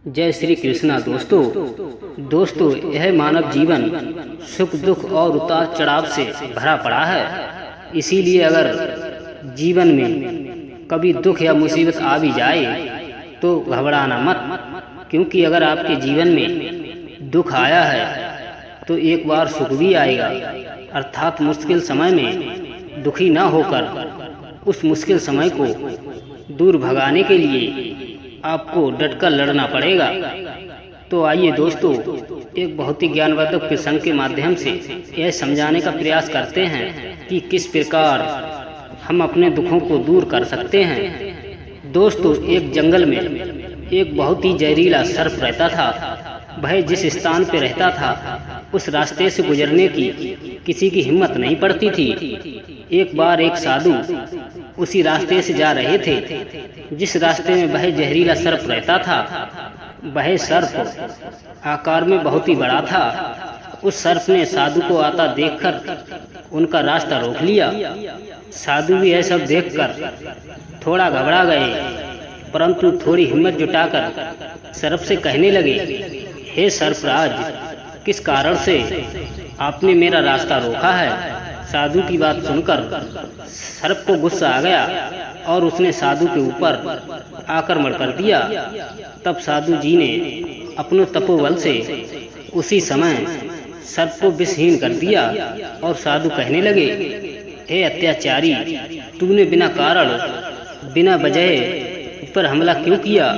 जय श्री कृष्णा। दोस्तों यह मानव जीवन सुख दुख और उतार चढ़ाव से भरा पड़ा है। इसीलिए अगर जीवन में कभी दुख या मुसीबत आ भी जाए तो घबराना मत, क्योंकि अगर आपके जीवन में दुख आया है तो एक बार सुख भी आएगा। अर्थात मुश्किल समय में दुखी न होकर उस मुश्किल समय को दूर भगाने के लिए आपको डटकर लड़ना पड़ेगा। तो आइए दोस्तों, एक बहुत ही ज्ञानवर्धक प्रसंग के माध्यम से यह समझाने का प्रयास करते हैं कि किस प्रकार हम अपने दुखों को दूर कर सकते हैं। दोस्तों, एक जंगल में एक बहुत ही जहरीला सर्प रहता था। वह जिस स्थान पर रहता था उस रास्ते से गुजरने की किसी की हिम्मत नहीं पड़ती थी। एक बार एक साधु उसी रास्ते से जा रहे थे जिस रास्ते में वह जहरीला सर्प रहता था। वह सर्प आकार में बहुत ही बड़ा था। उस सर्प ने साधु को आता देखकर उनका रास्ता रोक लिया। साधु भी यह सब देखकर थोड़ा घबरा गए, परंतु थोड़ी हिम्मत जुटाकर सर्प से कहने लगे, हे सर्पराज, किस कारण से आपने मेरा रास्ता रोका है? साधु की बात सुनकर सर्प को गुस्सा आ गया और उसने साधु के ऊपर आक्रमण कर दिया। तब साधु जी ने अपने तपोबल से उसी समय सर्प को विषहीन कर दिया और साधु कहने लगे, हे अत्याचारी, तूने बिना कारण बिना वजह पर हमला क्यों किया?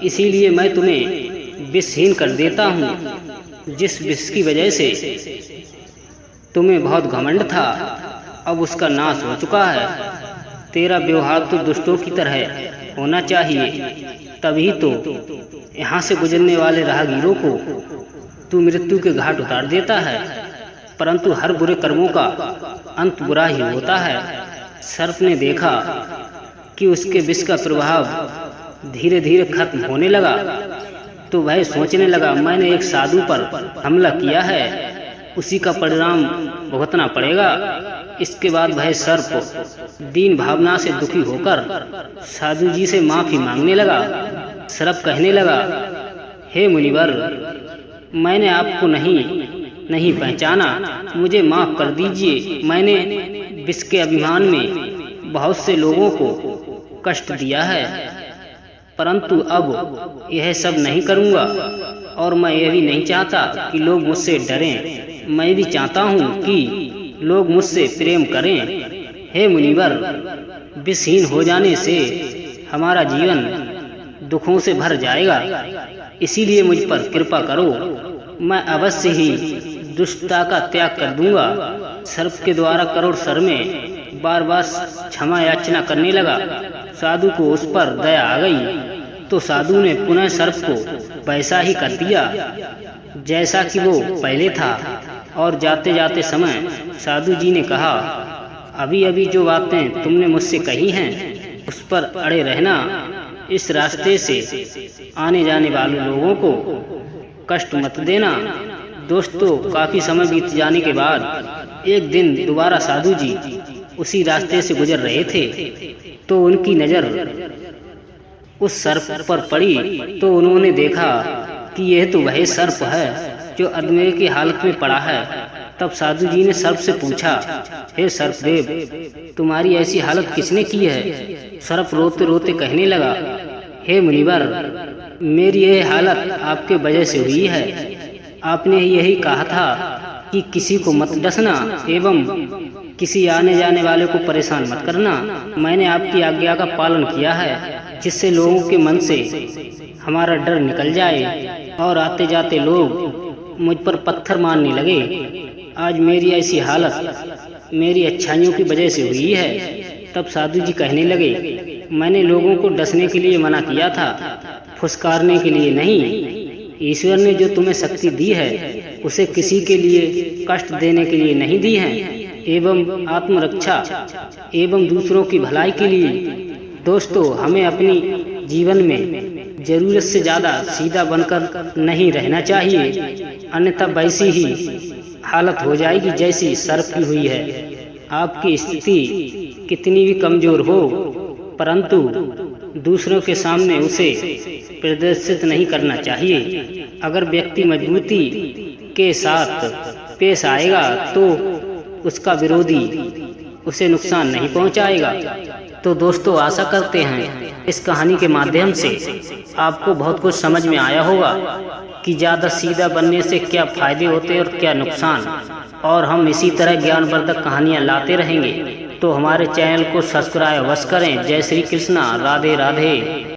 इसीलिए मैं तुम्हें विषहीन कर देता हूँ। जिस विष की वजह से तुम्हें बहुत घमंड था, अब उसका नाश हो चुका है। तेरा व्यवहार तो दुष्टों की तरह होना चाहिए, तभी तो यहाँ से गुजरने वाले राहगीरों को तू मृत्यु के घाट उतार देता है। परंतु हर बुरे कर्मों का अंत बुरा ही होता है। सर्प ने देखा कि उसके विष का प्रभाव धीरे धीरे खत्म होने लगा, तो वह सोचने लगा, मैंने एक साधु पर हमला किया है, उसी का परिणाम भुगतना पड़ेगा। इसके बाद वह सर्प दीन भावना से दुखी होकर साधु जी से माफी मांगने लगा। सर्प कहने लगा, हे मुनिवर, मैंने आपको नहीं पहचाना, मुझे माफ कर दीजिए। मैंने विष के अभिमान में बहुत से लोगों को कष्ट दिया है, परंतु अब यह सब नहीं करूँगा और मैं यह भी नहीं चाहता कि लोग मुझसे डरें। मैं भी चाहता हूँ कि लोग मुझसे प्रेम करें। हे मुनिवर, विषहीन हो जाने से हमारा जीवन दुखों से भर जाएगा, इसीलिए मुझ पर कृपा करो। मैं अवश्य ही दुष्टता का त्याग कर दूंगा। सर्प के द्वारा करोड़ सर में बार बार क्षमा याचना करने लगा। साधु को उस पर दया आ गई, तो साधु ने पुनः सर्प को वैसा ही कर दिया जैसा कि वो पहले था। और जाते जाते समय साधु जी ने कहा, अभी अभी जो बातें तुमने मुझसे कही हैं उस पर अड़े रहना। इस रास्ते से आने जाने वाले लोगों को कष्ट मत देना। दोस्तों, काफी समय बीत जाने के बाद एक दिन दोबारा साधु जी उसी रास्ते से गुजर रहे थे, तो उनकी नजर उस सर्प पर पड़ी। तो उन्होंने देखा कि यह तो वही सर्प है जो अधमरे की हालत में पड़ा है। तब साधु जी ने सर्प से पूछा, हे सर्पदेव, तुम्हारी ऐसी हालत किसने की है? सर्प रोते रोते कहने लगा, हे मुनिवर, मेरी यह हालत आपके वजह से हुई है। आपने यही कहा था कि किसी को मत डसना एवं किसी आने जाने वाले को परेशान मत करना। मैंने आपकी आज्ञा का पालन किया है, जिससे लोगों के मन से हमारा डर निकल जाए और आते जाते लोग मुझ पर पत्थर मारने लगे। आज मेरी ऐसी हालत मेरी अच्छाइयों की वजह से हुई है। तब साधु जी कहने लगे, मैंने लोगों को डसने के लिए मना किया था, फुसकारने के लिए नहीं। ईश्वर ने जो तुम्हें शक्ति दी है उसे किसी के लिए कष्ट देने के लिए नहीं दी है, एवं आत्मरक्षा एवं दूसरों की भलाई के लिए। दोस्तों, हमें अपनी जीवन में जरूरत से ज्यादा सीधा बनकर नहीं रहना चाहिए, अन्यथा वैसी ही हालत हो जाएगी जैसी सर्प की हुई है। आपकी स्थिति कितनी भी कमजोर हो, परंतु दूसरों के सामने उसे प्रदर्शित नहीं करना चाहिए। अगर व्यक्ति मजबूती के साथ पेश आएगा तो उसका विरोधी उसे नुकसान नहीं पहुंचाएगा। तो दोस्तों, आशा करते हैं इस कहानी के माध्यम से आपको बहुत कुछ समझ में आया होगा कि ज़्यादा सीधा बनने से क्या फ़ायदे होते हैं और क्या नुकसान। और हम इसी तरह ज्ञानवर्धक कहानियाँ लाते रहेंगे। तो हमारे चैनल को सब्सक्राइब अवश्य करें। जय श्री कृष्णा, राधे राधे।